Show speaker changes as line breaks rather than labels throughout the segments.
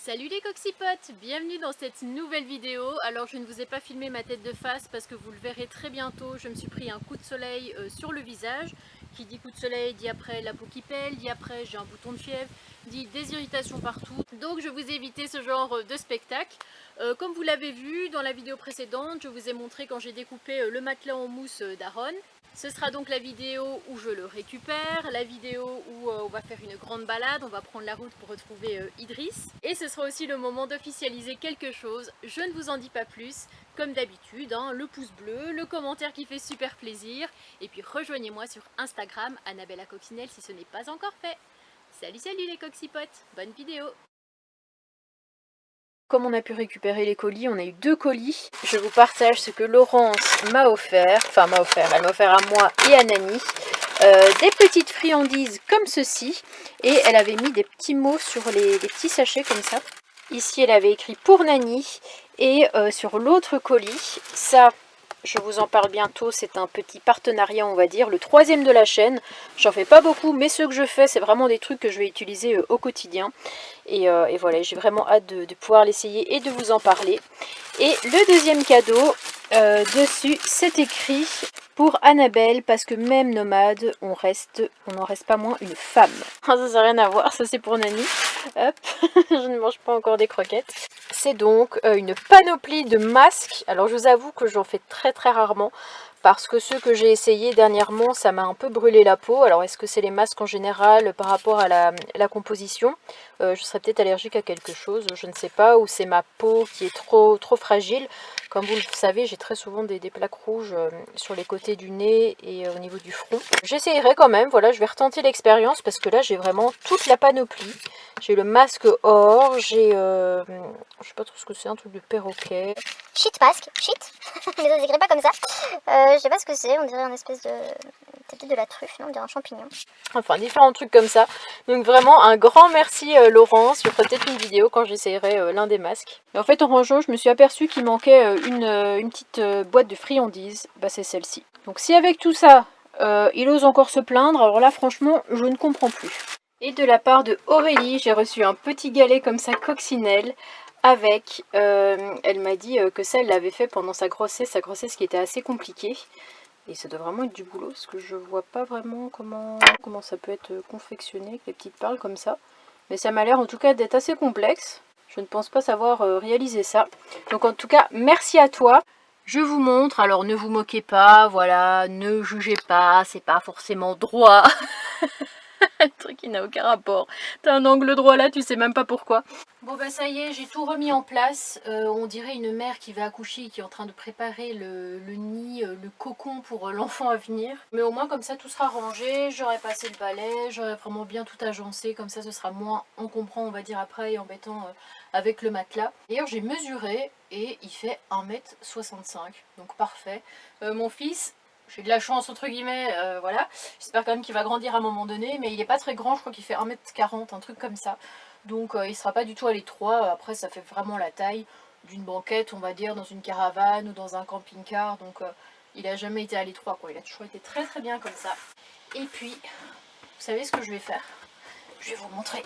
Salut les coxypotes, bienvenue dans cette nouvelle vidéo. Alors je ne vous ai pas filmé ma tête de face parce que vous le verrez très bientôt, je me suis pris un coup de soleil sur le visage. Qui dit coup de soleil dit après la peau qui pèle, dit après j'ai un bouton de fièvre, dit des irritations partout. Donc je vous ai évité ce genre de spectacle. Comme vous l'avez vu dans la vidéo précédente, je vous ai montré quand j'ai découpé le matelas en mousse d'Aaron. Ce sera donc la vidéo où je le récupère, la vidéo où on va faire une grande balade, on va prendre la route pour retrouver Idriss. Et ce sera aussi le moment d'officialiser quelque chose, je ne vous en dis pas plus. Comme d'habitude, hein, le pouce bleu, le commentaire qui fait super plaisir. Et puis rejoignez-moi sur Instagram, Annabella Coccinelle si ce n'est pas encore fait. Salut les coxypotes, bonne vidéo. Comme on a pu récupérer les colis, on a eu 2 colis. Je vous partage ce que Laurence m'a offert. Enfin elle m'a offert à moi et à Nani. Des petites friandises comme ceci. Et elle avait mis des petits mots sur les petits sachets comme ça. Ici elle avait écrit pour Nani. Et sur l'autre colis, ça... Je vous en parle bientôt, c'est un petit partenariat on va dire, le 3e de la chaîne. J'en fais pas beaucoup, mais ceux que je fais, c'est vraiment des trucs que je vais utiliser au quotidien. Et voilà, j'ai vraiment hâte de pouvoir l'essayer et de vous en parler. Et le deuxième cadeau, dessus, c'est écrit pour Annabelle, parce que même nomade, on n'en reste pas moins une femme. Ça n'a rien à voir, ça c'est pour Nani. Hop, je ne mange pas encore des croquettes. C'est donc une panoplie de masques. Alors je vous avoue que j'en fais très rarement, parce que ceux que j'ai essayés dernièrement, ça m'a un peu brûlé la peau. Alors est-ce que c'est les masques en général par rapport à la composition? Je serais peut-être allergique à quelque chose, je ne sais pas, ou c'est ma peau qui est trop fragile. Comme vous le savez, j'ai très souvent des plaques rouges sur les côtés du nez et au niveau du front. J'essayerai quand même, voilà, je vais retenter l'expérience parce que là j'ai vraiment toute la panoplie. J'ai le masque or, j'ai, je sais pas trop ce que c'est, un truc de perroquet.
Shit mask, shit, mais ça s'écrit pas comme ça. Je sais pas ce que c'est, on dirait une espèce de... peut-être de la truffe, non, on dirait un champignon.
Enfin, différents trucs comme ça. Donc vraiment, un grand merci Laurence. Je ferai peut-être une vidéo quand j'essayerai l'un des masques. Et en fait, en rangeant, je me suis aperçue qu'il manquait une petite boîte de friandises. Bah, c'est celle-ci. Donc si avec tout ça, il ose encore se plaindre, alors là, franchement, je ne comprends plus. Et de la part de Aurélie, j'ai reçu un petit galet comme ça, coccinelle, avec, elle m'a dit que ça, elle l'avait fait pendant sa grossesse qui était assez compliquée. Et ça doit vraiment être du boulot, parce que je vois pas vraiment comment ça peut être confectionné, avec les petites perles comme ça. Mais ça m'a l'air en tout cas d'être assez complexe. Je ne pense pas savoir réaliser ça. Donc en tout cas, merci à toi. Je vous montre, alors ne vous moquez pas, voilà, ne jugez pas, c'est pas forcément droit. Le truc qui n'a aucun rapport. T'as un angle droit là, tu sais même pas pourquoi. Bon bah ça y est, j'ai tout remis en place. On dirait une mère qui va accoucher et qui est en train de préparer le nid, le cocon pour l'enfant à venir. Mais au moins comme ça tout sera rangé, j'aurai passé le balai, j'aurai vraiment bien tout agencé. Comme ça ce sera moins encombrant on va dire après et embêtant avec le matelas. D'ailleurs j'ai mesuré et il fait 1m65, donc parfait. Mon fils... J'ai de la chance entre guillemets, voilà. J'espère quand même qu'il va grandir à un moment donné, mais il est pas très grand, je crois qu'il fait 1m40, un truc comme ça. Donc il sera pas du tout à l'étroit, après ça fait vraiment la taille d'une banquette, on va dire, dans une caravane ou dans un camping-car. Donc il a jamais été à l'étroit, quoi. Il a toujours été très bien comme ça. Et puis, vous savez ce que je vais faire? Je vais vous montrer.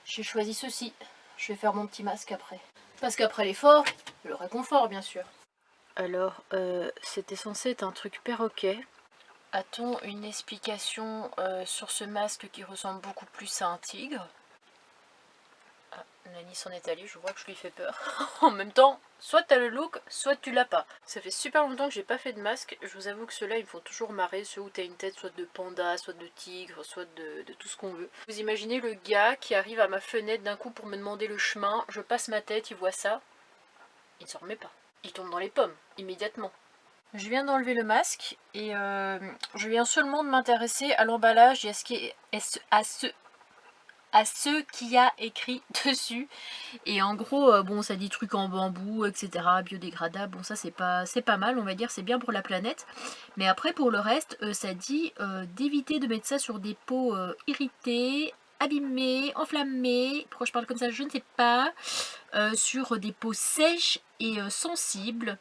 J'ai choisi ceci. Je vais faire mon petit masque après. Parce qu'après l'effort, le réconfort bien sûr. Alors, c'était censé être un truc perroquet. A-t-on une explication sur ce masque qui ressemble beaucoup plus à un tigre? Ah, Nani s'en est allée, je vois que je lui fais peur. En même temps, soit t'as le look, soit tu l'as pas. Ça fait super longtemps que j'ai pas fait de masque. Je vous avoue que ceux-là, ils me font toujours marrer. Ceux où t'as une tête soit de panda, soit de tigre, soit de tout ce qu'on veut. Vous imaginez le gars qui arrive à ma fenêtre d'un coup pour me demander le chemin. Je passe ma tête, il voit ça. Il ne s'en remet pas. Il tombe dans les pommes, immédiatement. Je viens d'enlever le masque et je viens seulement de m'intéresser à l'emballage et à ce qu'il y a écrit dessus. Et en gros, bon, ça dit trucs en bambou, etc. Biodégradable. Bon, ça c'est pas mal, on va dire, c'est bien pour la planète. Mais après, pour le reste, ça dit d'éviter de mettre ça sur des peaux irritées, abîmées, enflammées. Pourquoi je parle comme ça, je ne sais pas. Sur des peaux sèches et sensibles.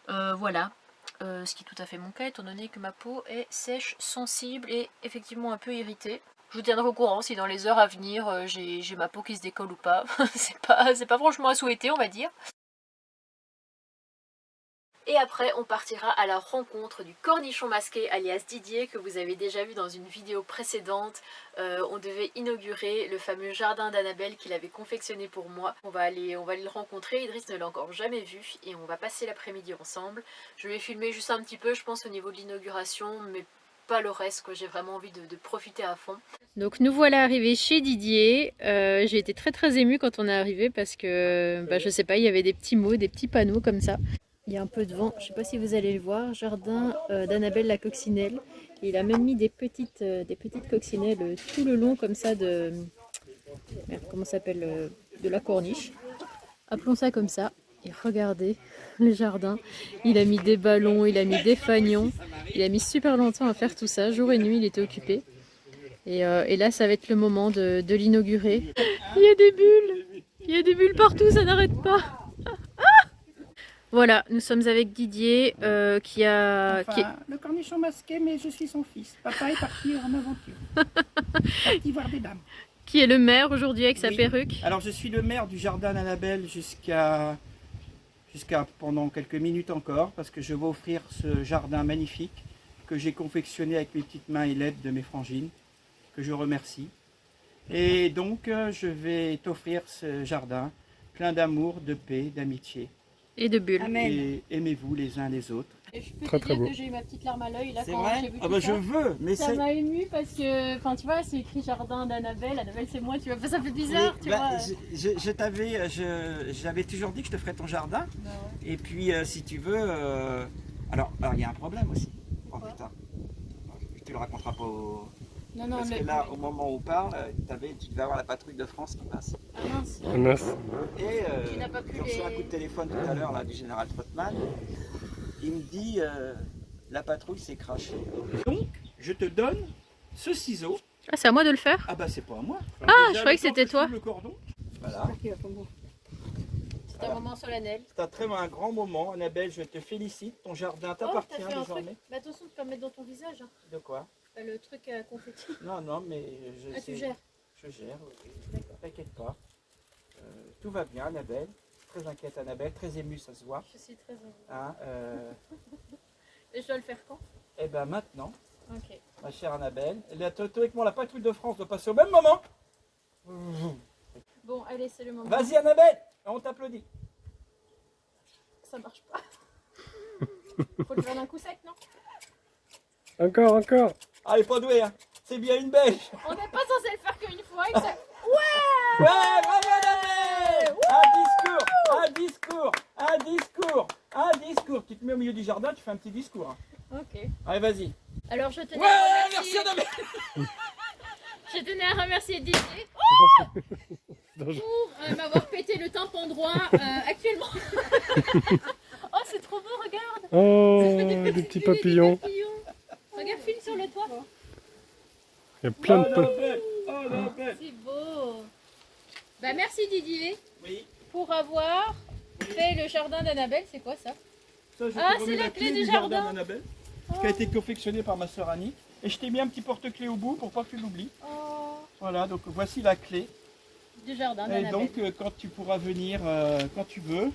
Voilà. Ce qui est tout à fait mon cas étant donné que ma peau est sèche, sensible et effectivement un peu irritée. Je vous tiendrai au courant si dans les heures à venir j'ai ma peau qui se décolle ou pas. c'est pas franchement à souhaiter, on va dire. Et après on partira à la rencontre du cornichon masqué alias Didier que vous avez déjà vu dans une vidéo précédente. On devait inaugurer le fameux jardin d'Annabelle qu'il avait confectionné pour moi. On va aller le rencontrer, Idriss ne l'a encore jamais vu et on va passer l'après-midi ensemble. Je vais filmer juste un petit peu je pense au niveau de l'inauguration mais pas le reste quoi, j'ai vraiment envie de profiter à fond. Donc nous voilà arrivés chez Didier, j'ai été très émue quand on est arrivé parce que je sais pas, il y avait des petits mots, des petits panneaux comme ça. Il y a un peu de vent, je ne sais pas si vous allez le voir, jardin d'Annabelle la coccinelle. Et il a même mis des petites coccinelles tout le long comme ça de... Merde, comment ça s'appelle de la corniche. Appelons ça comme ça. Et regardez le jardin. Il a mis des ballons, il a mis des fanions. Il a mis super longtemps à faire tout ça. Jour et nuit, il était occupé. Et là, ça va être le moment de l'inaugurer. Il y a des bulles. Il y a des bulles partout, ça n'arrête pas. Voilà, nous sommes avec Didier qui a...
Le cornichon masqué, mais je suis son fils. Papa est parti en aventure. Parti voir des dames.
Qui est le maire aujourd'hui avec sa perruque.
Alors je suis le maire du jardin d'Annabelle jusqu'à pendant quelques minutes encore, parce que je vais offrir ce jardin magnifique que j'ai confectionné avec mes petites mains et l'aide de mes frangines, que je remercie. Et donc je vais t'offrir ce jardin plein d'amour, de paix, d'amitié.
Et de bulles.
Amen.
Et aimez-vous les uns les autres.
Et je peux te dire que j'ai eu ma petite larme à l'œil là quand j'ai vu tout ça.
Je veux, mais
ça m'a ému parce que, enfin tu vois, c'est écrit jardin d'Annabelle, Annabelle c'est moi, tu vois, ça fait bizarre, tu vois.
J'avais toujours dit que je te ferais ton jardin.
Bah ouais.
Et puis si tu veux, alors il y a un problème aussi. Oh putain, tu le raconteras pas au...
Non,
parce que là, au moment où on parle, tu devais avoir la patrouille de France qui passe.
Ah mince.
Ah mince.
Et
Tu n'as pas pu
j'ai reçu un coup de téléphone tout à l'heure là, du général Trottmann. Il me dit la patrouille s'est crachée. Donc, je te donne ce ciseau.
Ah, c'est à moi de le faire?
Ah bah c'est pas à moi.
Ah, je croyais que c'était toi.
Le cordon. Voilà.
C'est un moment solennel.
C'est un grand moment, Annabelle, je te félicite. Ton jardin t'appartient désormais.
Mais attention, tu peux mettre dans ton visage. Hein.
De quoi?
Le truc à confetti.
Non, mais je sais.
Tu gères.
Je gère, oui. T'inquiète pas. Tout va bien, Annabelle. Très inquiète, Annabelle. Très émue, ça se voit.
Je suis très émue.
Hein,
Et je dois le faire quand?
Eh ben maintenant,
Ok.
ma chère Annabelle. Théoriquement, la patrouille de France doit passer au même moment.
Bon, allez, c'est le moment.
Vas-y, Annabelle, on t'applaudit.
Ça marche pas. Faut le faire d'un coup sec, non?
Encore.
Ah, elle est pas douée, hein. C'est bien une belge.
On n'est pas censé le faire qu'une fois. Que ça...
Ouais, bravo, Annabelle. Un discours. Tu te mets au milieu du jardin, tu fais un petit discours. Hein.
Ok.
Allez, vas-y.
Alors je tenais
Ouais,
à
merci
remercier...
Annabelle.
Je tenais à remercier Didier pour m'avoir pété le tympan droit actuellement. Oh, c'est trop beau, regarde.
Oh,
Ça fait
des
petits
petits
bulles et des
papillons.
Regarde, file sur le toit.
Il y a plein de papillons.
Annabelle. Annabelle.
C'est beau. Bah merci Didier
Oui.
pour avoir fait le jardin d'Annabelle. C'est quoi ça?
Ça, je
Ah,
te remets
c'est la clé du jardin.
d'Annabelle, qui a été confectionnée par ma sœur Annie. Et je t'ai mis un petit porte-clés au bout pour pas que tu l'oublies.
Oh,
Voilà, donc voici la clé.
du jardin
Et
d'Annabelle.
donc, quand tu pourras venir quand tu veux.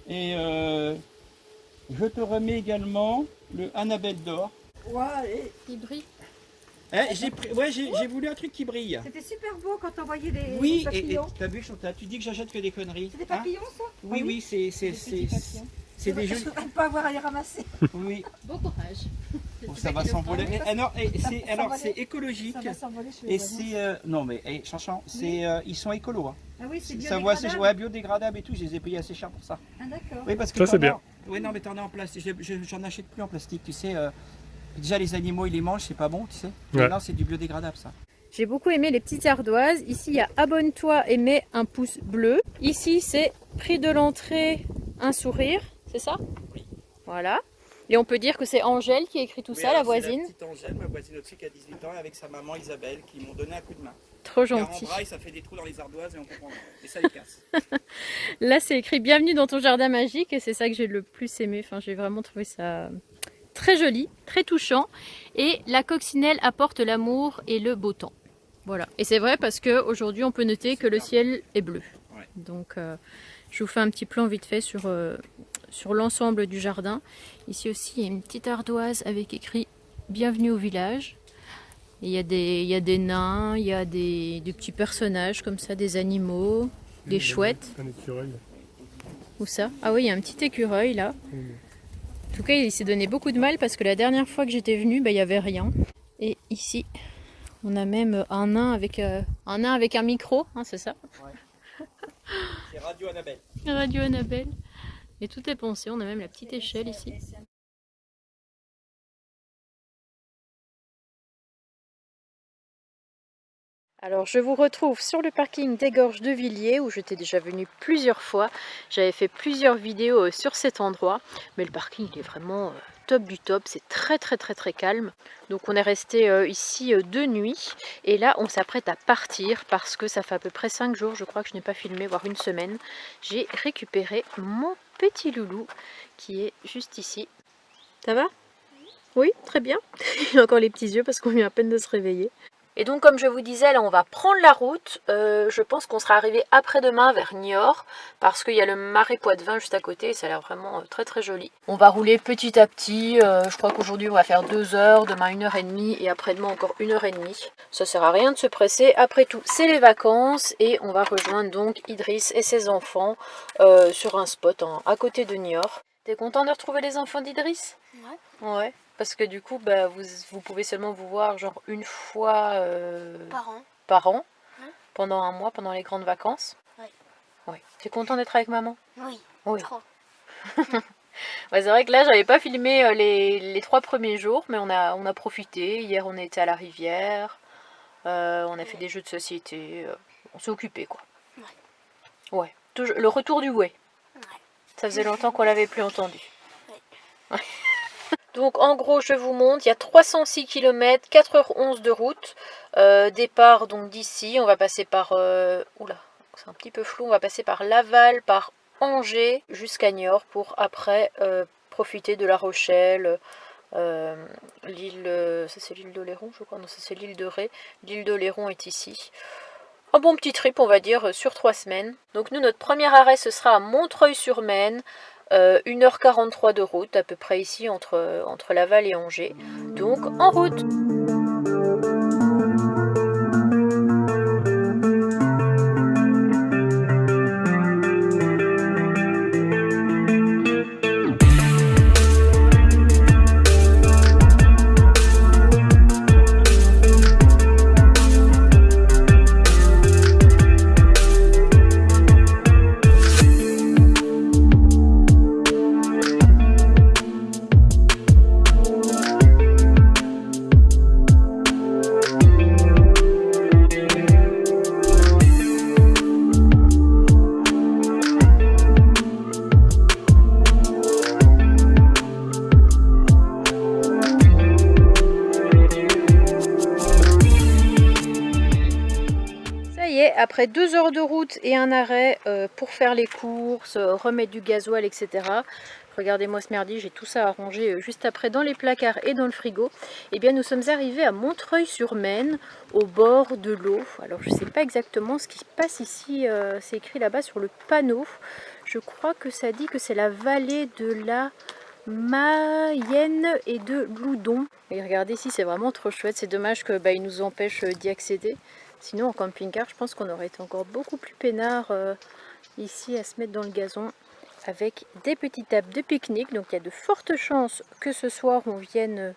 Et je te remets également le Annabelle d'or.
Ouais,
Il brille.
J'ai voulu un truc qui brille.
c'était super beau quand t'envoyais les
Oui, et
papillons.
t'as vu Chantal, tu dis que j'achète que des conneries.
C'est des
hein?
papillons ça?
Oui, c'est des
Je
jeux.
ne pas avoir à les ramasser.
Oui,
Bon courage.
bon, ça va s'envoler. Alors,
s'envoler.
c'est écologique.
Ça va s'envoler chez
Et
les voisins.
c'est. Non, mais Chanchan, ils sont écolos. Hein.
Ah oui, c'est
Ça voit,
biodégradable.
ouais, biodégradable et tout, je les ai payés assez cher pour ça.
Ah d'accord.
Oui, parce que
Ça, c'est
t'en as-
bien.
Oui, non, mais t'en as en plastique. J'en achète plus en plastique, tu sais. Déjà, les animaux, ils les mangent, c'est pas bon, tu sais.
Ouais.
Maintenant, c'est du biodégradable, ça.
J'ai beaucoup aimé les petites ardoises. Ici, il y a abonne-toi et mets un pouce bleu. Ici, c'est prix de l'entrée, un sourire. C'est ça?
Oui.
Voilà. Et on peut dire que c'est Angèle qui a écrit tout ça, la voisine.
La petite Angèle, ma voisine au-dessus qui a 18 ans, avec sa maman Isabelle, qui m'ont donné un coup de main.
Trop
Car en
gentil.
braille, ça fait des trous dans les ardoises et on comprend. Et ça les casse.
Là, c'est écrit bienvenue dans ton jardin magique et c'est ça que j'ai le plus aimé. Enfin, j'ai vraiment trouvé ça très joli, très touchant. Et la coccinelle apporte l'amour et le beau temps. Voilà. Et c'est vrai parce qu'aujourd'hui on peut noter que le ciel est bleu.
Ouais.
Donc je vous fais un petit plan vite fait sur l'ensemble du jardin. Ici aussi il y a une petite ardoise avec écrit « Bienvenue au village ». Il y a des nains, il y a des petits personnages comme ça, des animaux, des chouettes.
Un écureuil.
Où ça? Ah oui, il y a un petit écureuil là. En tout cas, il s'est donné beaucoup de mal parce que la dernière fois que j'étais venue, il n'y avait rien. Et ici, on a même un nain avec un micro, hein, c'est ça?
Ouais. C'est Radio Annabelle.
Radio Annabelle. Et tout est pensé, on a même la petite échelle ici. Alors je vous retrouve sur le parking des Gorges de Villiers où j'étais déjà venue plusieurs fois. J'avais fait plusieurs vidéos sur cet endroit, mais le parking il est vraiment top du top, c'est très calme. Donc on est resté ici 2 nuits et là on s'apprête à partir parce que ça fait à peu près 5 jours, je crois que je n'ai pas filmé, voire une semaine. J'ai récupéré mon petit loulou qui est juste ici. Ça va? Oui, très bien. Il a encore les petits yeux parce qu'on vient à peine de se réveiller. Et donc comme je vous disais, là on va prendre la route, je pense qu'on sera arrivé après-demain vers Niort, parce qu'il y a le marais Poitevin juste à côté, et ça a l'air vraiment très joli. On va rouler petit à petit, je crois qu'aujourd'hui on va faire 2 heures, demain 1h30, et après-demain encore 1h30. Ça sert à rien de se presser, après tout c'est les vacances, et on va rejoindre donc Idriss et ses enfants sur un spot à côté de Niort. T'es content de retrouver les enfants d'Idriss?
Ouais.
Ouais. Parce que du coup, bah, vous pouvez seulement vous voir genre une fois par an
Ouais.
pendant un mois, pendant les grandes vacances.
Ouais.
Ouais. Tu es content d'être avec maman?
Oui.
Oui.
Trop.
Ouais, c'est vrai que là, j'avais pas filmé les 3 premiers jours, mais on a profité. Hier, on était à la rivière, on a fait des jeux de société, on s'est occupé quoi.
Ouais.
Ouais. Le retour du ouais.
Ouais.
Ça faisait longtemps qu'on l'avait plus entendu.
Ouais.
Donc en gros je vous montre, il y a 306 km, 4h11 de route, départ donc d'ici, on va passer par, oula, c'est un petit peu flou, on va passer par Laval, par Angers jusqu'à Niort pour après profiter de La Rochelle, l'île, ça c'est l'île d'Oléron je crois, non ça c'est l'île de Ré, l'île d'Oléron est ici. Un bon petit trip on va dire sur 3 semaines. Donc nous notre premier arrêt ce sera à Montreuil-sur-Maine. 1h43 de route à peu près ici entre Laval et Angers. Donc en route! Après 2 heures de route et un arrêt pour faire les courses, remettre du gasoil, etc. Regardez-moi ce merdier, j'ai tout ça à ranger juste après dans les placards et dans le frigo. Et bien nous sommes arrivés à Montreuil-sur-Maine, au bord de l'eau. Alors je ne sais pas exactement ce qui se passe ici, c'est écrit là-bas sur le panneau. Je crois que ça dit que c'est la vallée de la Mayenne et de Loudon. Et regardez ici, c'est vraiment trop chouette. C'est dommage que ils nous empêchent d'y accéder. Sinon en camping-car, je pense qu'on aurait été encore beaucoup plus peinard ici à se mettre dans le gazon avec des petites tables de pique-nique. Donc il y a de fortes chances que ce soir on vienne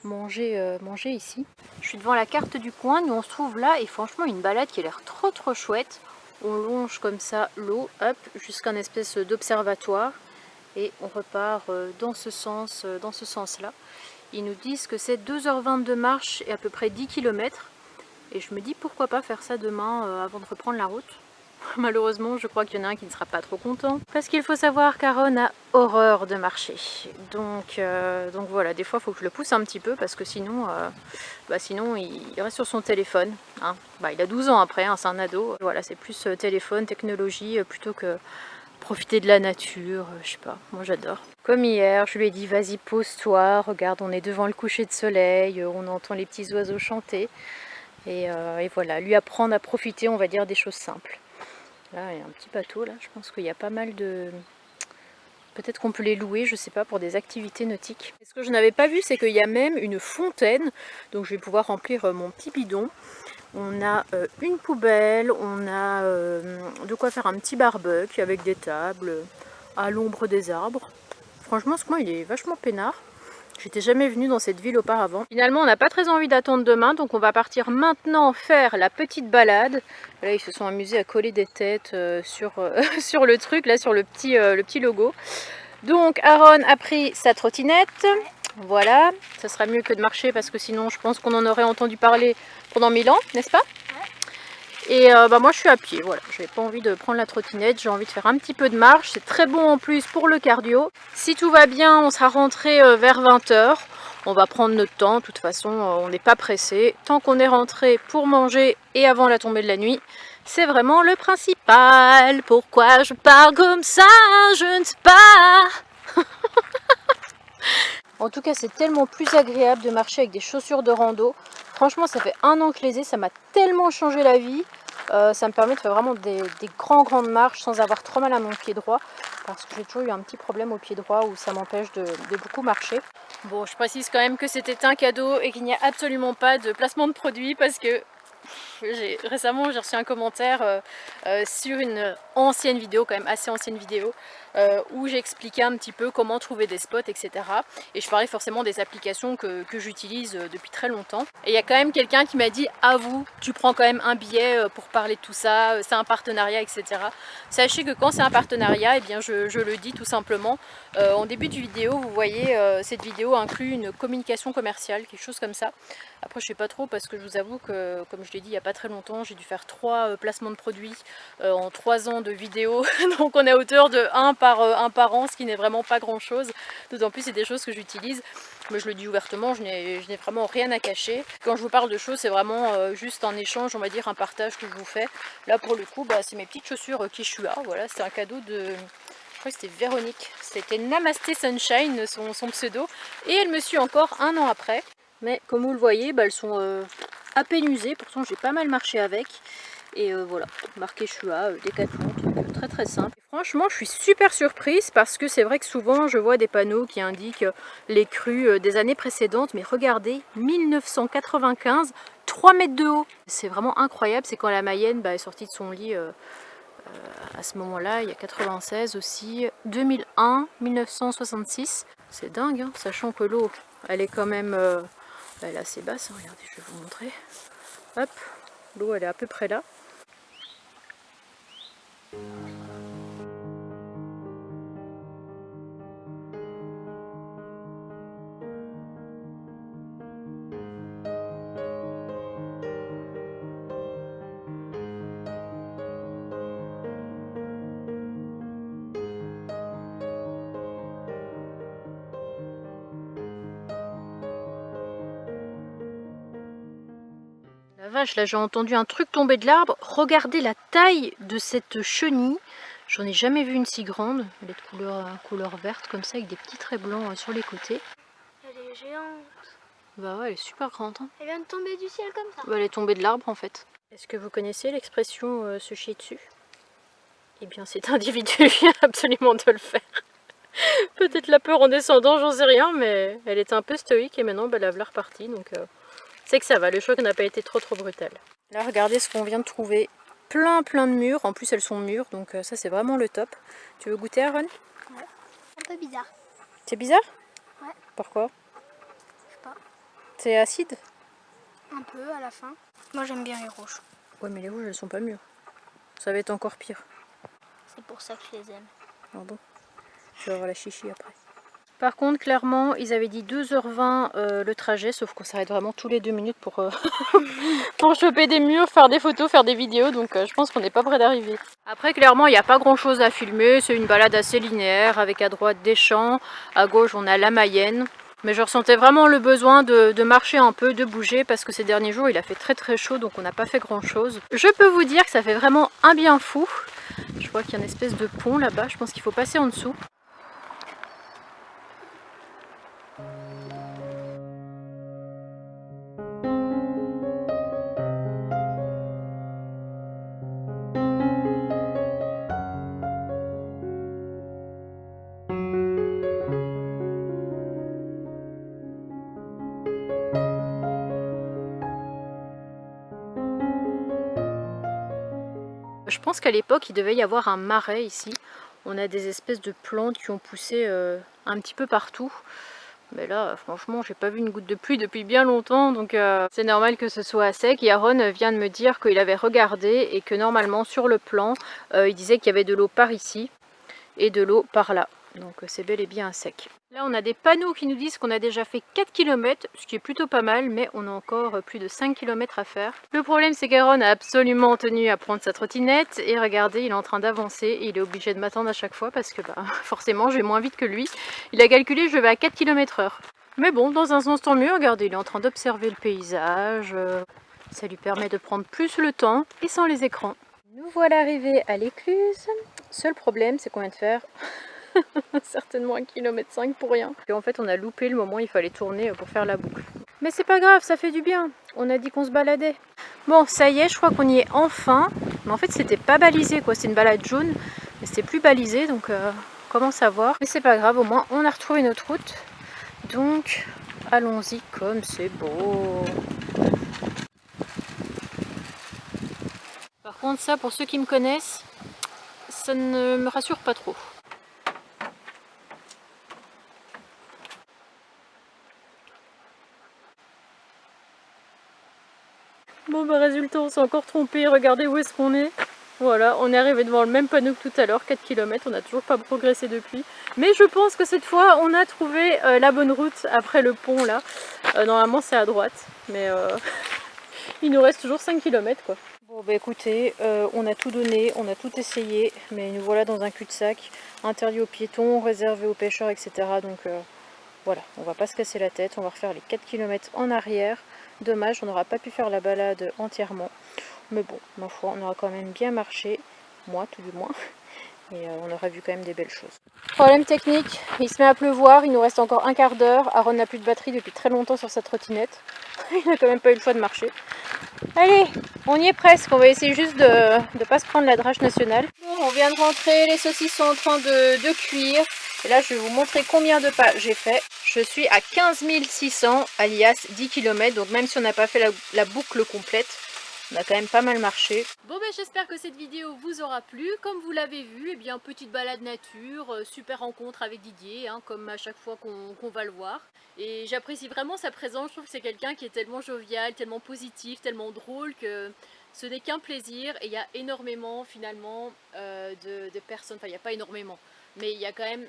manger ici. Je suis devant la carte du coin, nous on se trouve là et franchement une balade qui a l'air trop chouette. On longe comme ça l'eau, hop, jusqu'à une espèce d'observatoire et on repart dans ce sens-là. Ils nous disent que c'est 2h20 de marche et à peu près 10 km. Et je me dis pourquoi pas faire ça demain avant de reprendre la route. Malheureusement, je crois qu'il y en a un qui ne sera pas trop content. Parce qu'il faut savoir qu'Aaron a horreur de marcher. Donc voilà, des fois il faut que je le pousse un petit peu parce que sinon, sinon il reste sur son téléphone. Hein. Il a 12 ans après, hein, c'est un ado. Voilà, c'est plus téléphone, technologie plutôt que profiter de la nature, je sais pas, moi j'adore. Comme hier, je lui ai dit vas-y pose-toi, regarde on est devant le coucher de soleil, on entend les petits oiseaux chanter. Et voilà, lui apprendre à profiter, on va dire, des choses simples. Là, il y a un petit bateau, là, je pense qu'il y a pas mal de... Peut-être qu'on peut les louer, je sais pas, pour des activités nautiques. Et ce que je n'avais pas vu, c'est qu'il y a même une fontaine, donc je vais pouvoir remplir mon petit bidon. On a une poubelle, on a de quoi faire un petit barbecue avec des tables à l'ombre des arbres. Franchement, ce coin, il est vachement peinard. J'étais jamais venue dans cette ville auparavant. Finalement, on n'a pas très envie d'attendre demain, donc on va partir maintenant faire la petite balade. Là, ils se sont amusés à coller des têtes sur le truc, là, sur le petit logo. Donc, Aaron a pris sa trottinette. Voilà, ça sera mieux que de marcher parce que sinon, je pense qu'on en aurait entendu parler pendant 1000 ans, n'est-ce pas? Et moi je suis à pied, voilà, j'avais pas envie de prendre la trottinette, j'ai envie de faire un petit peu de marche, c'est très bon en plus pour le cardio. Si tout va bien, on sera rentré vers 20 h, on va prendre notre temps, de toute façon on n'est pas pressé. Tant qu'on est rentré pour manger et avant la tombée de la nuit, c'est vraiment le principal. Pourquoi je parle comme ça, je ne sais pas. En tout cas, c'est tellement plus agréable de marcher avec des chaussures de rando. Franchement, ça fait 1 an que je les ai, ça m'a tellement changé la vie. Ça me permet de faire vraiment des grandes marches sans avoir trop mal à mon pied droit. Parce que j'ai toujours eu un petit problème au pied droit où ça m'empêche de beaucoup marcher. Bon, je précise quand même que c'était un cadeau et qu'il n'y a absolument pas de placement de produit parce que récemment j'ai reçu un commentaire sur une ancienne vidéo, quand même assez ancienne vidéo, où j'expliquais un petit peu comment trouver des spots, etc. Et je parlais forcément des applications que j'utilise depuis très longtemps. Et il y a quand même quelqu'un qui m'a dit « Avoue, tu prends quand même un billet pour parler de tout ça, c'est un partenariat, etc. » Sachez que quand c'est un partenariat, eh bien je le dis tout simplement. En début de vidéo, vous voyez, cette vidéo inclut une communication commerciale, quelque chose comme ça. Après, je sais pas trop parce que je vous avoue que, comme je l'ai dit il n'y a pas très longtemps, j'ai dû faire 3 placements de produits en 3 ans de vidéos. Donc on est à hauteur de 1 par an, ce qui n'est vraiment pas grand chose. D'autant plus c'est des choses que j'utilise. Mais je le dis ouvertement, je n'ai vraiment rien à cacher. Quand je vous parle de choses, c'est vraiment juste un échange, on va dire un partage que je vous fais. Là pour le coup, c'est mes petites chaussures Kishua. Voilà, c'est un cadeau de... Je crois que c'était Véronique. C'était Namasté Sunshine, son pseudo. Et elle me suit encore 1 an après. Mais comme vous le voyez, elles sont à peine usées. Pourtant, j'ai pas mal marché avec. Et voilà, marqué Shua, Décathlon, truc très très simple. Et franchement, je suis super surprise parce que c'est vrai que souvent, je vois des panneaux qui indiquent les crues des années précédentes. Mais regardez, 1995, 3 mètres de haut. C'est vraiment incroyable. C'est quand la Mayenne est sortie de son lit... à ce moment-là, il y a 96 aussi, 2001, 1966. C'est dingue, hein, sachant que l'eau, elle est quand même elle est assez basse. Regardez, je vais vous montrer. Hop, l'eau, elle est à peu près là. La vache, là j'ai entendu un truc tomber de l'arbre. Regardez la taille de cette chenille. J'en ai jamais vu une si grande. Elle est de couleur verte comme ça avec des petits traits blancs sur les côtés.
Elle est géante.
Bah ouais, elle est super grande. Hein.
Elle vient de tomber du ciel comme ça.
Bah, elle est tombée de l'arbre en fait. Est-ce que vous connaissez l'expression se chier dessus? Eh bien cet individu vient absolument de le faire. Peut-être la peur en descendant, j'en sais rien, mais elle était un peu stoïque et maintenant la voilà repartie. Donc c'est que ça va, le choc n'a pas été trop brutal. Là regardez ce qu'on vient de trouver. Plein de murs, en plus elles sont mûres, donc ça c'est vraiment le top. Tu veux goûter, Aaron?
Ouais, un peu bizarre.
C'est bizarre?
Ouais.
Pourquoi?
Je sais pas.
C'est acide?
Un peu à la fin. Moi j'aime bien les rouges.
Ouais mais les rouges elles sont pas mûres. Ça va être encore pire.
C'est pour ça que je les aime.
Ah bon? Je vais avoir la chichi après. Par contre, clairement, ils avaient dit 2h20 le trajet, sauf qu'on s'arrête vraiment tous les 2 minutes pour, pour choper des murs, faire des photos, faire des vidéos, donc je pense qu'on n'est pas près d'arriver. Après, clairement, il n'y a pas grand chose à filmer, c'est une balade assez linéaire, avec à droite des champs, à gauche on a la Mayenne. Mais je ressentais vraiment le besoin de marcher un peu, de bouger, parce que ces derniers jours il a fait très chaud, donc on n'a pas fait grand chose. Je peux vous dire que ça fait vraiment un bien fou. Je vois qu'il y a une espèce de pont là-bas, je pense qu'il faut passer en dessous. Je pense qu'à l'époque il devait y avoir un marais ici. On a des espèces de plantes qui ont poussé un petit peu partout. Mais là franchement j'ai pas vu une goutte de pluie depuis bien longtemps, donc c'est normal que ce soit à sec. Et Aaron vient de me dire qu'il avait regardé et que normalement sur le plan il disait qu'il y avait de l'eau par ici et de l'eau par là. Donc c'est bel et bien à sec. Là on a des panneaux qui nous disent qu'on a déjà fait 4 km, ce qui est plutôt pas mal, mais on a encore plus de 5 km à faire. Le problème c'est qu'Aaron a absolument tenu à prendre sa trottinette et regardez, il est en train d'avancer et il est obligé de m'attendre à chaque fois parce que forcément je vais moins vite que lui. Il a calculé je vais à 4 km/h. Mais bon, dans un sens tant mieux, regardez, il est en train d'observer le paysage, ça lui permet de prendre plus le temps et sans les écrans. Nous voilà arrivés à l'écluse. Seul problème c'est qu'on vient de faire certainement 1,5 km pour rien. Et en fait on a loupé le moment où il fallait tourner pour faire la boucle. Mais c'est pas grave, ça fait du bien. On a dit qu'on se baladait. Bon, ça y est, je crois qu'on y est enfin. Mais en fait c'était pas balisé quoi, c'est une balade jaune. Mais c'était plus balisé, donc on commence à voir. Mais c'est pas grave, au moins on a retrouvé notre route. Donc allons-y comme c'est beau. Par contre ça, pour ceux qui me connaissent, ça ne me rassure pas trop. Bon bah résultat on s'est encore trompé, regardez où est-ce qu'on est. Voilà, on est arrivé devant le même panneau que tout à l'heure, 4 km, on n'a toujours pas progressé depuis. Mais je pense que cette fois on a trouvé la bonne route après le pont là. Normalement c'est à droite, mais il nous reste toujours 5 km quoi. Bon bah écoutez, on a tout donné, on a tout essayé, mais nous voilà dans un cul-de-sac, interdit aux piétons, réservé aux pêcheurs, etc. Donc voilà, on va pas se casser la tête, on va refaire les 4 km en arrière. Dommage, on n'aura pas pu faire la balade entièrement. Mais bon, ma foi, on aura quand même bien marché. Moi, tout du moins. Et on aura vu quand même des belles choses. Problème technique, il se met à pleuvoir. Il nous reste encore un quart d'heure. Aaron n'a plus de batterie depuis très longtemps sur sa trottinette. Il n'a quand même pas eu le choix de marcher. Allez, on y est presque. On va essayer juste de ne pas se prendre la drache nationale. Bon, on vient de rentrer. Les saucisses sont en train de cuire. Et là, je vais vous montrer combien de pas j'ai fait. Je suis à 15 600, alias 10 km. Donc même si on n'a pas fait la boucle complète, on a quand même pas mal marché. Bon ben j'espère que cette vidéo vous aura plu. Comme vous l'avez vu, eh bien petite balade nature, super rencontre avec Didier, hein, comme à chaque fois qu'on va le voir. Et j'apprécie vraiment sa présence. Je trouve que c'est quelqu'un qui est tellement jovial, tellement positif, tellement drôle que ce n'est qu'un plaisir. Et il y a énormément finalement de personnes, enfin il n'y a pas énormément, mais il y a quand même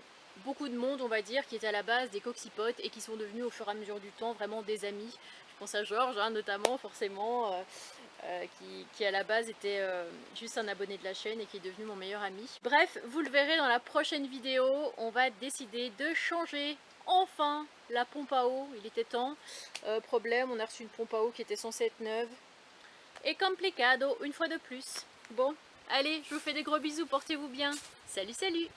beaucoup de monde, on va dire, qui est à la base des coxypotes et qui sont devenus au fur et à mesure du temps vraiment des amis. Je pense à Georges, hein, notamment, forcément, qui à la base était juste un abonné de la chaîne et qui est devenu mon meilleur ami. Bref, vous le verrez dans la prochaine vidéo, on va décider de changer enfin la pompe à eau. Il était temps. Problème, on a reçu une pompe à eau qui était censée être neuve. Et complicado, une fois de plus. Bon, allez, je vous fais des gros bisous, portez-vous bien. Salut, salut!